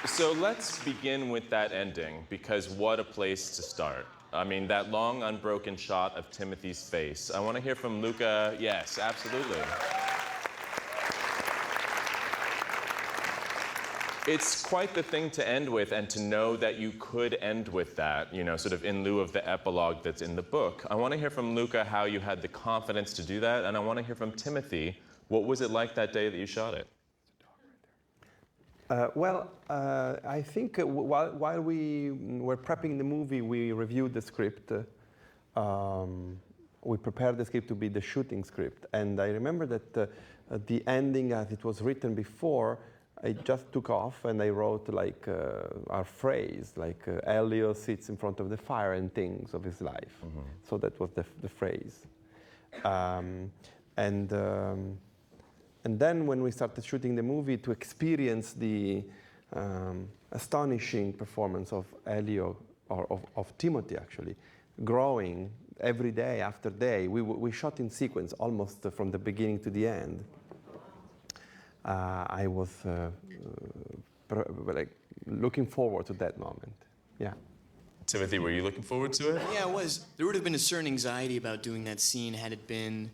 So let's begin with that ending, because what a place to start. I mean, that long, unbroken shot of Timothy's face. I want to hear from Luca. Yes, absolutely. It's quite the thing to end with, and to know that you could end with that, you know, sort of in lieu of the epilogue that's in the book. I want to hear from Luca how you had the confidence to do that, and I want to hear from Timothy, what was it like that day that you shot it? I think while we were prepping the movie, we reviewed the script. We prepared the script to be the shooting script. And I remember that the ending, as it was written before, I just took off and I wrote like our phrase, like Elio sits in front of the fire and thinks of his life. Mm-hmm. So that was the phrase. And then when we started shooting the movie, to experience the astonishing performance of Elio, or of Timothy actually, growing every day after day, we shot in sequence almost from the beginning to the end. I was like looking forward to that moment. Yeah. Timothy, were you looking forward to it? Yeah, I was. There would have been a certain anxiety about doing that scene had it been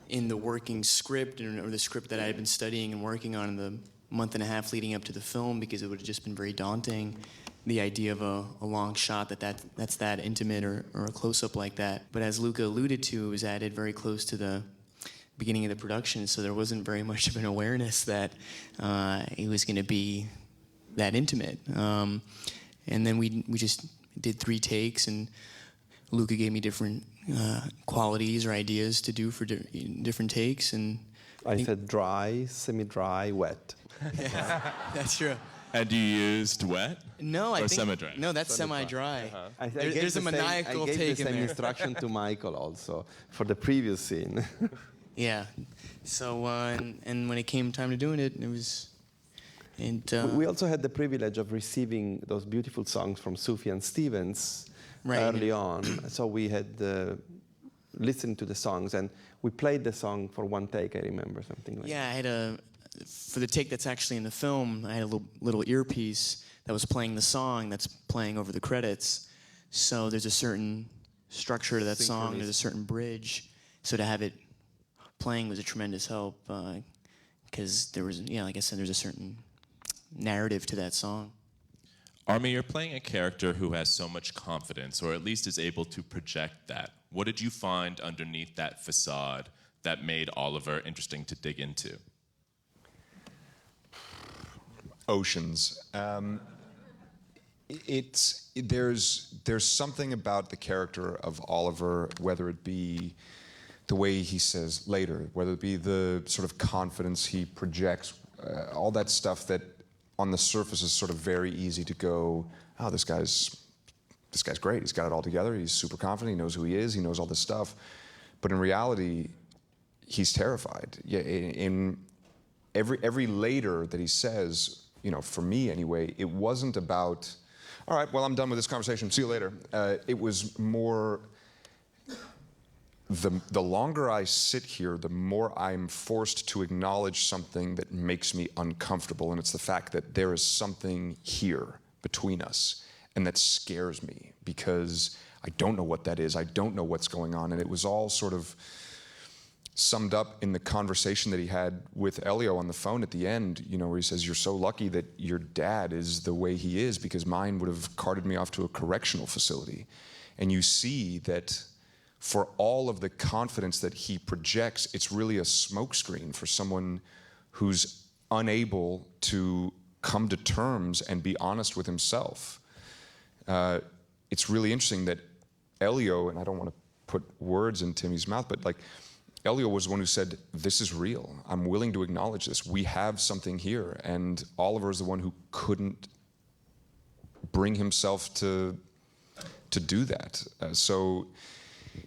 in the working script, or the script that I had been studying and working on in the month and a half leading up to the film, because it would have just been very daunting, the idea of a long shot that's that intimate, or a close-up like that. But as Luca alluded to, it was added very close to the beginning of the production, so there wasn't very much of an awareness that it was going to be that intimate. And then we just did 3 takes, and Luca gave me different qualities or ideas to do for different takes, and I said dry, semi-dry, wet. Yeah, that's true. And you used wet? No, I think semi-dry? No, that's semi-dry. There's a maniacal take in there. I gave the same instruction to Michael also for the previous scene. Yeah. So and when it came time to doing it, it was. And we also had the privilege of receiving those beautiful songs from Sufjan Stevens early on. So we had listened to the songs, and we played the song for one take. I remember something like. Yeah, I had for the take that's actually in the film, I had a little earpiece that was playing the song that's playing over the credits. So there's a certain structure to that song. There's a certain bridge. So to have it playing was a tremendous help, because there was, like I said, there's a certain narrative to that song. Army, you're playing a character who has so much confidence, or at least is able to project that. What did you find underneath that facade that made Oliver interesting to dig into? Oceans. There's something about the character of Oliver, whether it be the way he says later, whether it be the sort of confidence he projects, all that stuff that on the surface is sort of very easy to go, oh, this guy's great. He's got it all together. He's super confident. He knows who he is. He knows all this stuff. But in reality, he's terrified. Yeah, in every later that he says, for me anyway, it wasn't about, all right, well, I'm done with this conversation. See you later. It was more, the longer I sit here, the more I'm forced to acknowledge something that makes me uncomfortable, and it's the fact that there is something here between us, and that scares me, because I don't know what that is. I don't know what's going on, and it was all sort of summed up in the conversation that he had with Elio on the phone at the end, where he says, you're so lucky that your dad is the way he is, because mine would have carted me off to a correctional facility. And you see that for all of the confidence that he projects, it's really a smokescreen for someone who's unable to come to terms and be honest with himself. It's really interesting that Elio, and I don't want to put words in Timmy's mouth, but like, Elio was the one who said, this is real. I'm willing to acknowledge this. We have something here. And Oliver is the one who couldn't bring himself to do that. So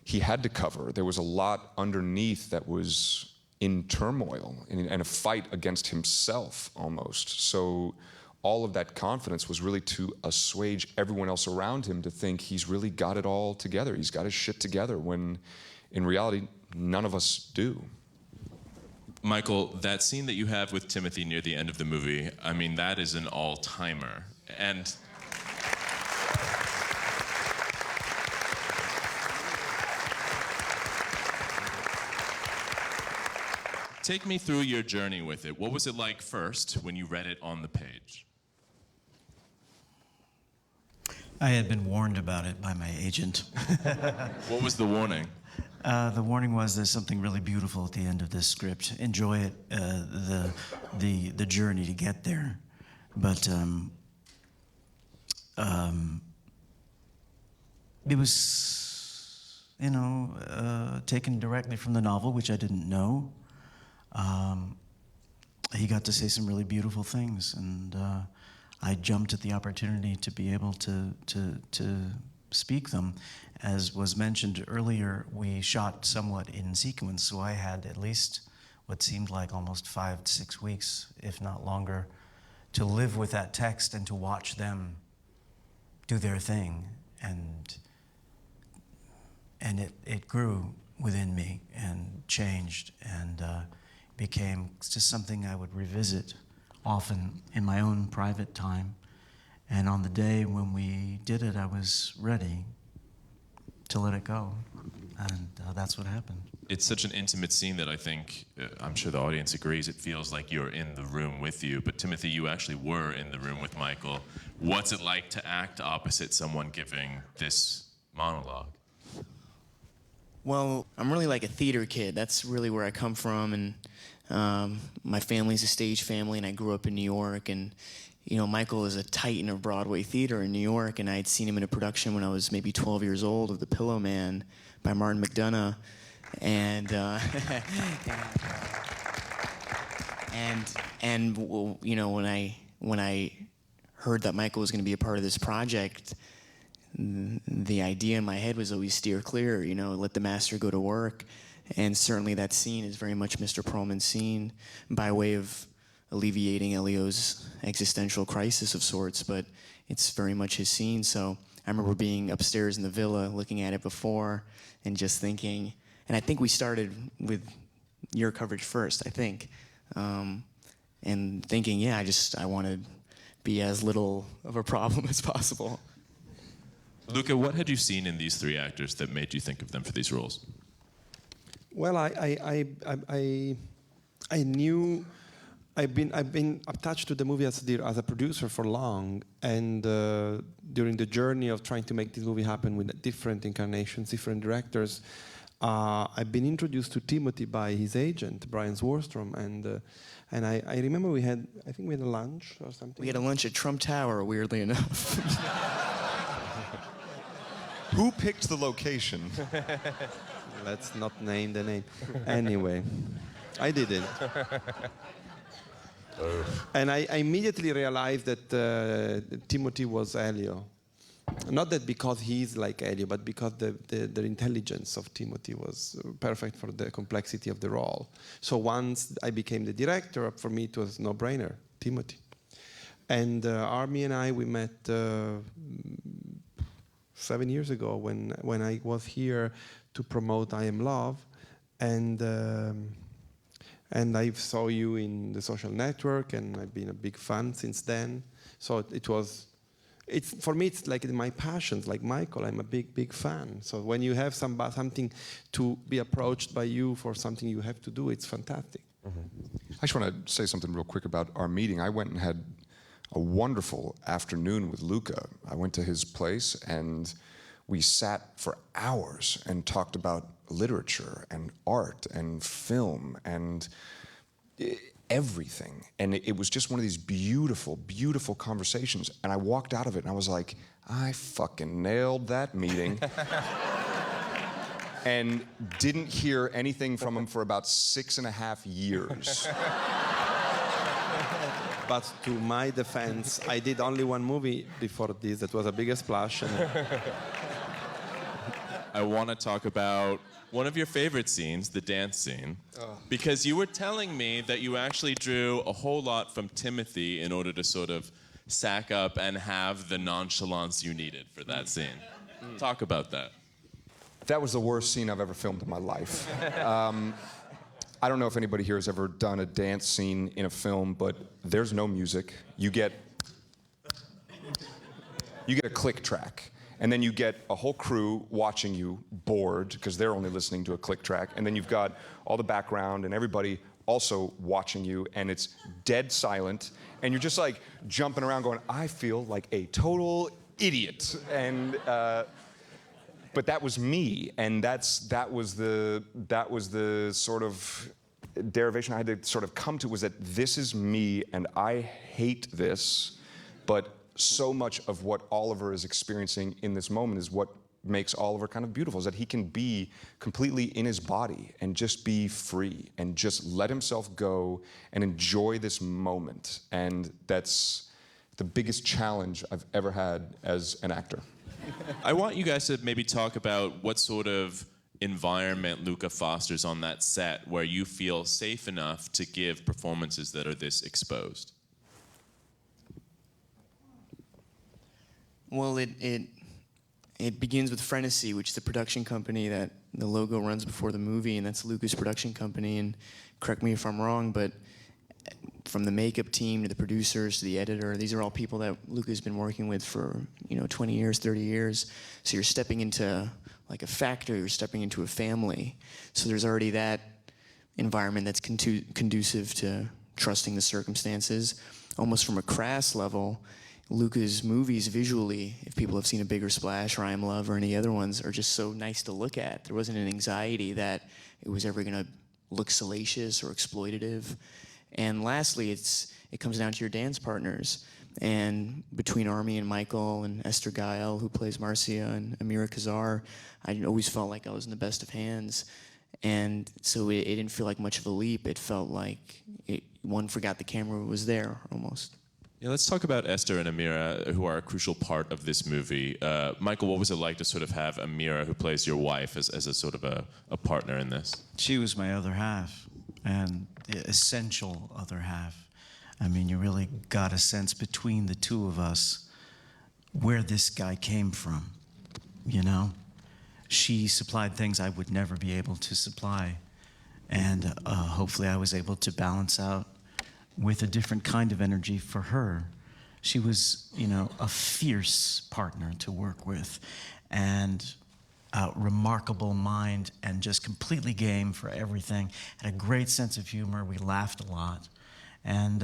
he had to cover. There was a lot underneath that was in turmoil and a fight against himself almost. So all of that confidence was really to assuage everyone else around him to think he's really got it all together. He's got his shit together, when in reality, none of us do. Michael, that scene that you have with Timothy near the end of the movie, I mean, that is an all-timer. And take me through your journey with it. What was it like first when you read it on the page? I had been warned about it by my agent. What was the warning? The warning was there's something really beautiful at the end of this script. Enjoy it, the journey to get there. But it was, taken directly from the novel, which I didn't know. He got to say some really beautiful things, and I jumped at the opportunity to be able to speak them. As was mentioned earlier, we shot somewhat in sequence, so I had at least what seemed like almost 5 to 6 weeks, if not longer, to live with that text and to watch them do their thing. And it grew within me and changed and became just something I would revisit often in my own private time. And on the day when we did it, I was ready to let it go. And that's what happened. It's such an intimate scene that I think, I'm sure the audience agrees, it feels like you're in the room with you. But Timothy, you actually were in the room with Michael. What's it like to act opposite someone giving this monologue? Well, I'm really like a theater kid. That's really where I come from, and my family's a stage family, and I grew up in New York, and Michael is a titan of Broadway theater in New York, and I had seen him in a production when I was maybe 12 years old of The Pillow Man by Martin McDonagh, and when I heard that Michael was going to be a part of this project, the idea in my head was always steer clear, let the master go to work. And certainly that scene is very much Mr. Perlman's scene by way of alleviating Elio's existential crisis of sorts, but it's very much his scene. So I remember being upstairs in the villa, looking at it before, and just thinking, and I think we started with your coverage first, I think, and thinking, I want to be as little of a problem as possible. Luca, what had you seen in these three actors that made you think of them for these roles? Well, I knew I've been attached to the movie as a producer for long, and during the journey of trying to make this movie happen with different incarnations, different directors, I've been introduced to Timothy by his agent, Brian Swarstrom, and I remember we had a lunch or something. We had a lunch at Trump Tower, weirdly enough. Who picked the location? Let's not name the name. Anyway, I did it. And I immediately realized that Timothy was Elio. Not that because he's like Elio, but because the intelligence of Timothy was perfect for the complexity of the role. So once I became the director, for me it was no-brainer, Timothy. And Army and I, we met 7 years ago when I was here to promote I Am Love, and I saw you in the social network, and I've been a big fan since then. So for me it's like my passions, like Michael. I'm a big fan. So when you have something to be approached by you for something you have to do, it's fantastic. I just want to say something real quick about our meeting. I went and had a wonderful afternoon with Luca. I went to his place and we sat for hours and talked about literature and art and film and everything. And it was just one of these beautiful, beautiful conversations. And I walked out of it and I was like, I fucking nailed that meeting. And didn't hear anything from him for about 6.5 years. But to my defense, I did only one movie before this that was a bigger splash. I want to talk about one of your favorite scenes, the dance scene, because you were telling me that you actually drew a whole lot from Timothy in order to sort of sack up and have the nonchalance you needed for that scene. Talk about that. That was the worst scene I've ever filmed in my life. I don't know if anybody here has ever done a dance scene in a film, but there's no music. You get a click track. And then you get a whole crew watching you, bored, because they're only listening to a click track. And then you've got all the background and everybody also watching you, and it's dead silent. And you're just like jumping around going, I feel like a total idiot. And but that was me, and that was the sort of derivation I had to sort of come to, was that this is me, and I hate this, but so much of what Oliver is experiencing in this moment is what makes Oliver kind of beautiful, is that he can be completely in his body and just be free and just let himself go and enjoy this moment. And that's the biggest challenge I've ever had as an actor. I want you guys to maybe talk about what sort of environment Luca fosters on that set where you feel safe enough to give performances that are this exposed. Well, it begins with Frenesy, which is the production company that the logo runs before the movie, and that's Luca's production company. And correct me if I'm wrong, but from the makeup team to the producers to the editor, these are all people that Luca's been working with for 20 years, 30 years. So you're stepping into like a factory, you're stepping into a family. So there's already that environment that's conducive to trusting the circumstances. Almost from a crass level, Luca's movies visually, if people have seen A Bigger Splash or I Am Love or any other ones, are just so nice to look at. There wasn't an anxiety that it was ever going to look salacious or exploitative. And lastly, it comes down to your dance partners. And between Army and Michael and Esther Gael, who plays Marcia, and Amira Kazar, I always felt like I was in the best of hands. And so it didn't feel like much of a leap. It felt like one forgot the camera was there almost. Yeah, let's talk about Esther and Amira, who are a crucial part of this movie. Michael, what was it like to sort of have Amira, who plays your wife, as a sort of a partner in this? She was my other half, and the essential other half. I mean, you really got a sense between the two of us where this guy came from, you know? She supplied things I would never be able to supply, and hopefully I was able to balance out with a different kind of energy for her. She was, a fierce partner to work with, and a remarkable mind, and just completely game for everything. Had a great sense of humor. We laughed a lot, and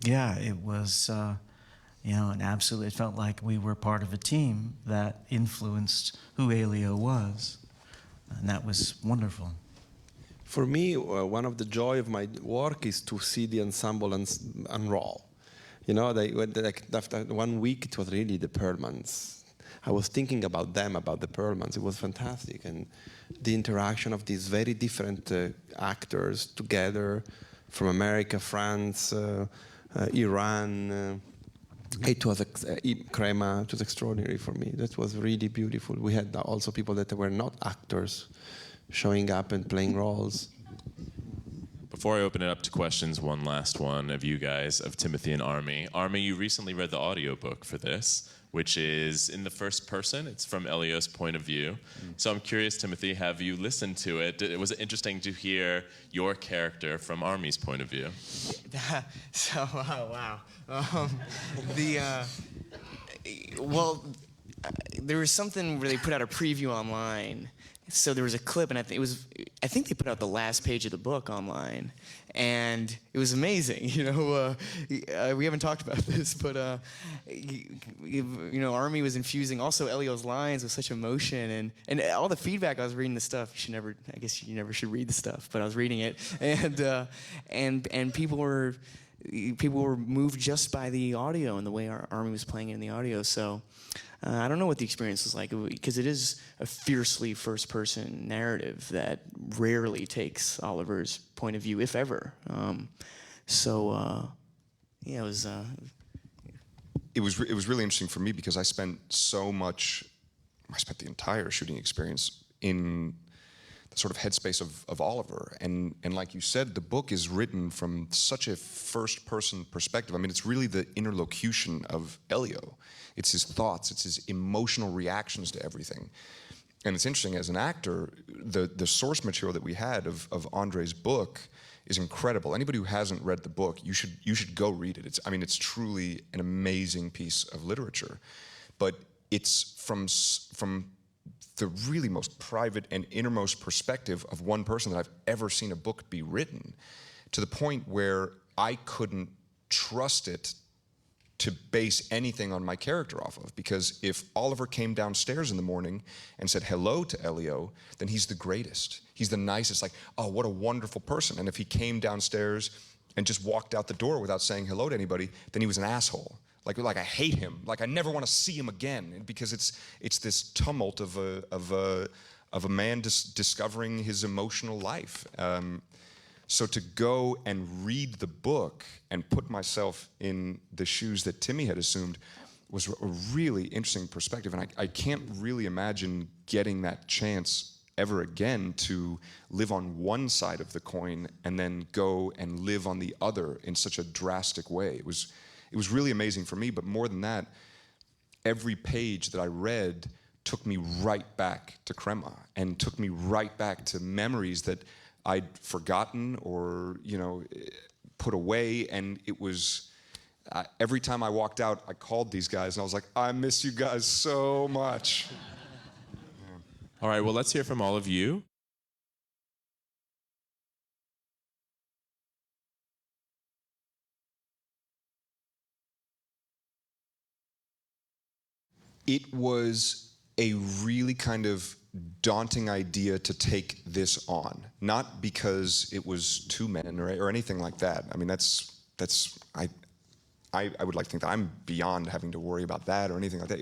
it was, an absolute. It felt like we were part of a team that influenced who Elio was, and that was wonderful. For me, one of the joy of my work is to see the ensemble unroll. After 1 week, it was really the Perlmans. I was thinking about them, about the Perlmans. It was fantastic, and the interaction of these very different actors together from America, France, Iran. It was Crema. It was extraordinary for me. That was really beautiful. We had also people that were not actors showing up and playing roles. Before I open it up to questions, one last one of you guys, of Timothy and Army. Army, you recently read the audiobook for this, which is in the first person. It's from Elio's point of view. So I'm curious, Timothy, have you listened to it? Was it interesting to hear your character from Army's point of view? Wow. There was something where they put out a preview online. So there was a clip, and I think they put out the last page of the book online, and it was amazing. We haven't talked about this, but Army was infusing also Elio's lines with such emotion, and all the feedback. I was reading the stuff. I guess you never should read the stuff, but I was reading it, and people were moved just by the audio and the way our Army was playing it in the audio. So. I don't know what the experience was like, because it is a fiercely first-person narrative that rarely takes Oliver's point of view, if ever. It was. It was really interesting for me because I spent the entire shooting experience in the sort of headspace of Oliver, and like you said, the book is written from such a first-person perspective. I mean, it's really the interlocution of Elio. It's his thoughts, it's his emotional reactions to everything. And it's interesting, as an actor, the source material that we had of Andre's book is incredible. Anybody who hasn't read the book, you should go read it. It's truly an amazing piece of literature. But it's from the really most private and innermost perspective of one person that I've ever seen a book be written, to the point where I couldn't trust it to base anything on my character off of. Because if Oliver came downstairs in the morning and said hello to Elio, then he's the greatest. He's the nicest, like, oh, what a wonderful person. And if he came downstairs and just walked out the door without saying hello to anybody, then he was an asshole. Like I hate him. Like I never want to see him again, because it's this tumult of a man discovering his emotional life. So to go and read the book and put myself in the shoes that Timmy had assumed was a really interesting perspective, and I can't really imagine getting that chance ever again to live on one side of the coin and then go and live on the other in such a drastic way. It was really amazing for me, but more than that, every page that I read took me right back to Crema and took me right back to memories that I'd forgotten or, put away. And it was, every time I walked out, I called these guys and I was like, I miss you guys so much. All right, well, let's hear from all of you. It was a really kind of daunting idea to take this on, not because it was two men or anything like that. I mean, I would like to think that I'm beyond having to worry about that or anything like that.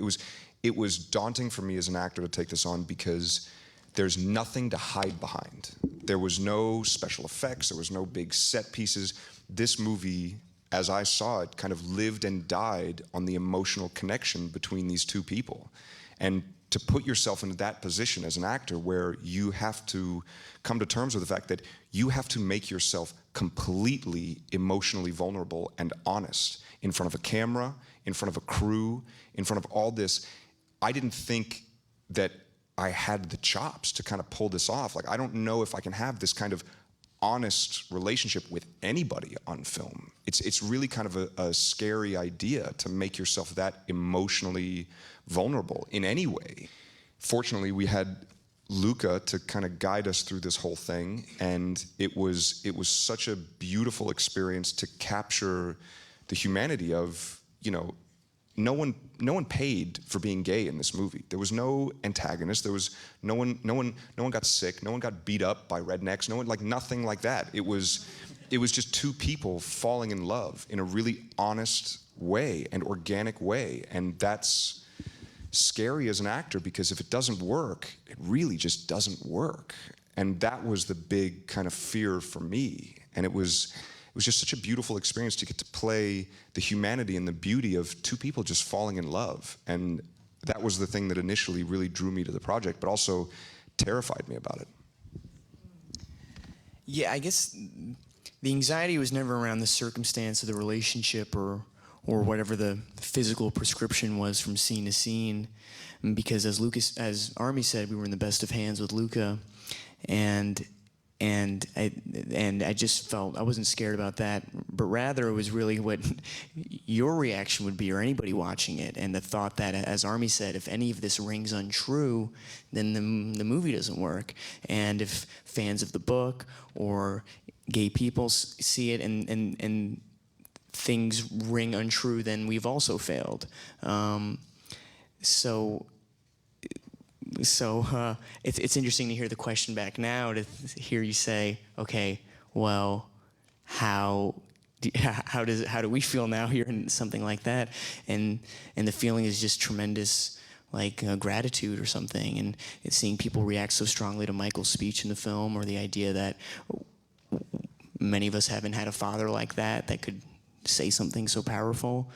It was daunting for me as an actor to take this on because there's nothing to hide behind. There was no special effects, there was no big set pieces. This movie, as I saw it, kind of lived and died on the emotional connection between these two people. And to put yourself into that position as an actor where you have to come to terms with the fact that you have to make yourself completely emotionally vulnerable and honest in front of a camera, in front of a crew, in front of all this. I didn't think that I had the chops to kind of pull this off. Like, I don't know if I can have this kind of honest relationship with anybody on film. It's really kind of a scary idea to make yourself that emotionally vulnerable in any way. Fortunately, we had Luca to kind of guide us through this whole thing, and it was such a beautiful experience to capture the humanity of, no one paid for being gay in this movie. There was no antagonist. There was no one got sick. No one got beat up by rednecks. No one, nothing like that. It was just two people falling in love in a really honest way and organic way. And that's scary as an actor, because if it doesn't work, it really just doesn't work. And that was the big kind of fear for me. And it was just such a beautiful experience to get to play the humanity and the beauty of two people just falling in love. And that was the thing that initially really drew me to the project, but also terrified me about it. Yeah, I guess the anxiety was never around the circumstance of the relationship or whatever the physical prescription was from scene to scene, because as Army said, we were in the best of hands with Luca, and I just felt I wasn't scared about that, but rather it was really what your reaction would be, or anybody watching it, and the thought that, as Army said, if any of this rings untrue, then the movie doesn't work. And if fans of the book or gay people see it and things ring untrue, then we've also failed. So it's interesting to hear the question back now, to hear you say, okay, well, how do we feel now hearing something like that? And the feeling is just tremendous, gratitude or something, and it's seeing people react so strongly to Michael's speech in the film, or the idea that many of us haven't had a father like that could say something so powerful.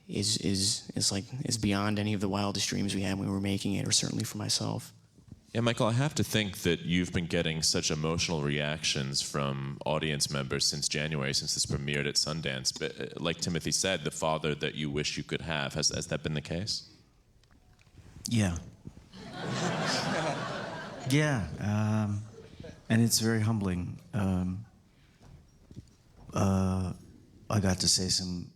Is beyond any of the wildest dreams we had when we were making it, or certainly for myself. Yeah, Michael, I have to think that you've been getting such emotional reactions from audience members since January, since this premiered at Sundance. But like Timothy said, the father that you wish you could have, has that been the case? Yeah. Yeah, and it's very humbling. I got to say some,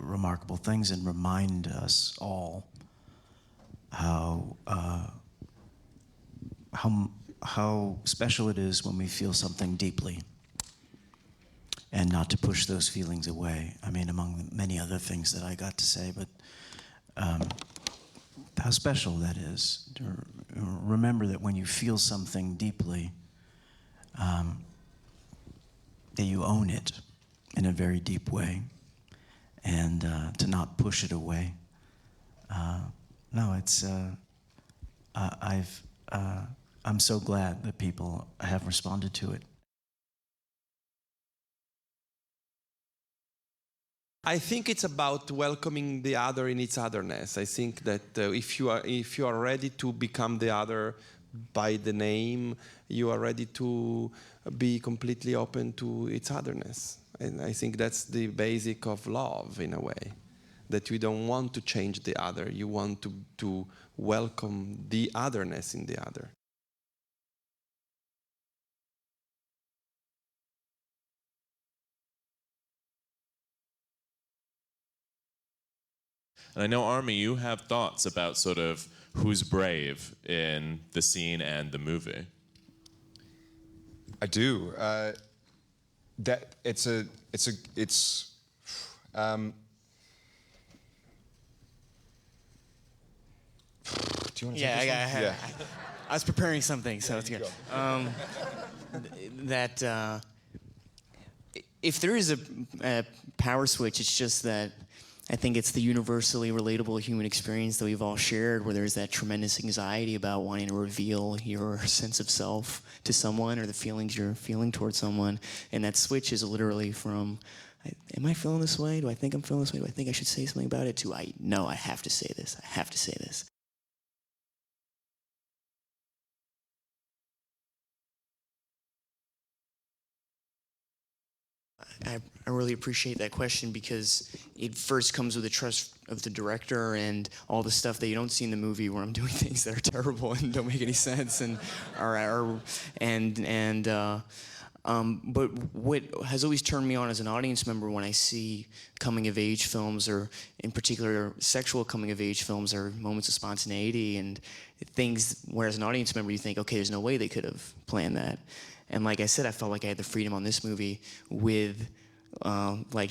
remarkable things and remind us all how special it is when we feel something deeply, and not to push those feelings away. I mean, among many other things that I got to say, but how special that is to remember that when you feel something deeply, that you own it in a very deep way, and to not push it away. No, it's I'm so glad that people have responded to it. I think it's about welcoming the other in its otherness. I think that if you are ready to become the other by the name, you are ready to be completely open to its otherness. And I think that's the basic of love, in a way, that you don't want to change the other. You want to welcome the otherness in the other. And I know, Army, you have thoughts about sort of who's brave in the scene and the movie. I do. That it's. Do you want to Yeah, take this one? Yeah. I was preparing something, so it's good. If there is a power switch, it's just that I think it's the universally relatable human experience that we've all shared, where there's that tremendous anxiety about wanting to reveal your sense of self to someone or the feelings you're feeling towards someone. And that switch is literally from, am I feeling this way? Do I think I'm feeling this way? Do I think I should say something about it? To, no, I have to say this. I have to say this. I really appreciate that question, because it first comes with the trust of the director and all the stuff that you don't see in the movie, where I'm doing things that are terrible and don't make any sense, but what has always turned me on as an audience member when I see coming of age films, or in particular sexual coming of age films, are moments of spontaneity and things where as an audience member you think, okay, there's no way they could have planned that. And like I said, I felt like I had the freedom on this movie with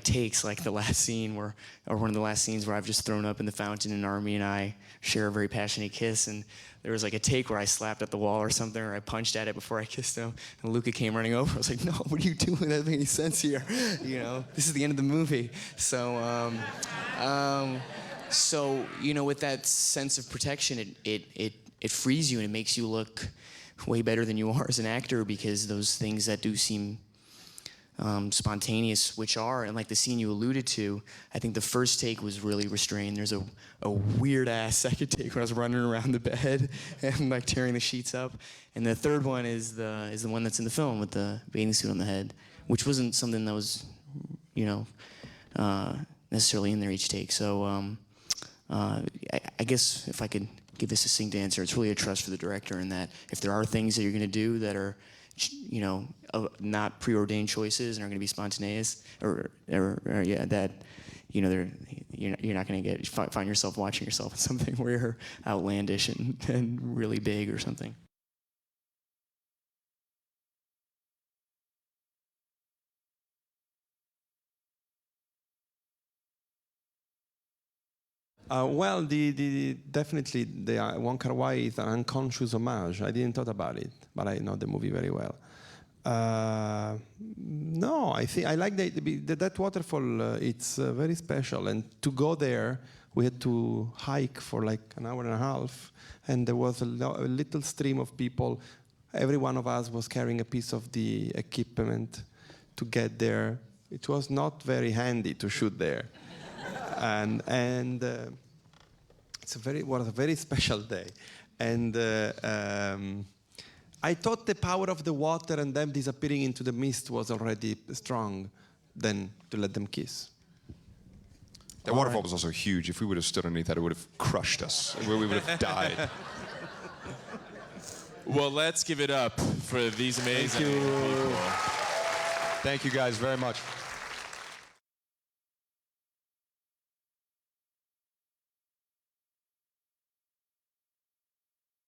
takes like the last scene or one of the last scenes where I've just thrown up in the fountain and Army and I share a very passionate kiss, and there was like a take where I slapped at the wall or something, or I punched at it before I kissed him, and Luca came running over. I was like, no, what are you doing? That doesn't make any sense here. This is the end of the movie. So with that sense of protection, it frees you and it makes you look way better than you are as an actor, because those things that do seem spontaneous, which are, and like the scene you alluded to, I think the first take was really restrained. There's a weird ass second take where I was running around the bed and like tearing the sheets up, and the third one is the one that's in the film with the bathing suit on the head, which wasn't something that was necessarily in there each take. So I guess if I could give a succinct answer, it's really a trust for the director, in that if there are things that you're going to do that are not preordained choices and are going to be spontaneous, you're not going to find yourself watching yourself in something where you're outlandish and really big or something. Definitely the Wong Kar-wai is an unconscious homage. I didn't thought about it, but I know the movie very well. No, I think I like that waterfall. It's very special, and to go there, we had to hike for like an hour and a half, and there was a little stream of people. Every one of us was carrying a piece of the equipment to get there. It was not very handy to shoot there. And was a very special day, and I thought the power of the water and them disappearing into the mist was already strong, than to let them kiss. That waterfall was also huge. If we would have stood underneath that, it would have crushed us. We would have died. Well, let's give it up for these amazing people. Thank you guys very much.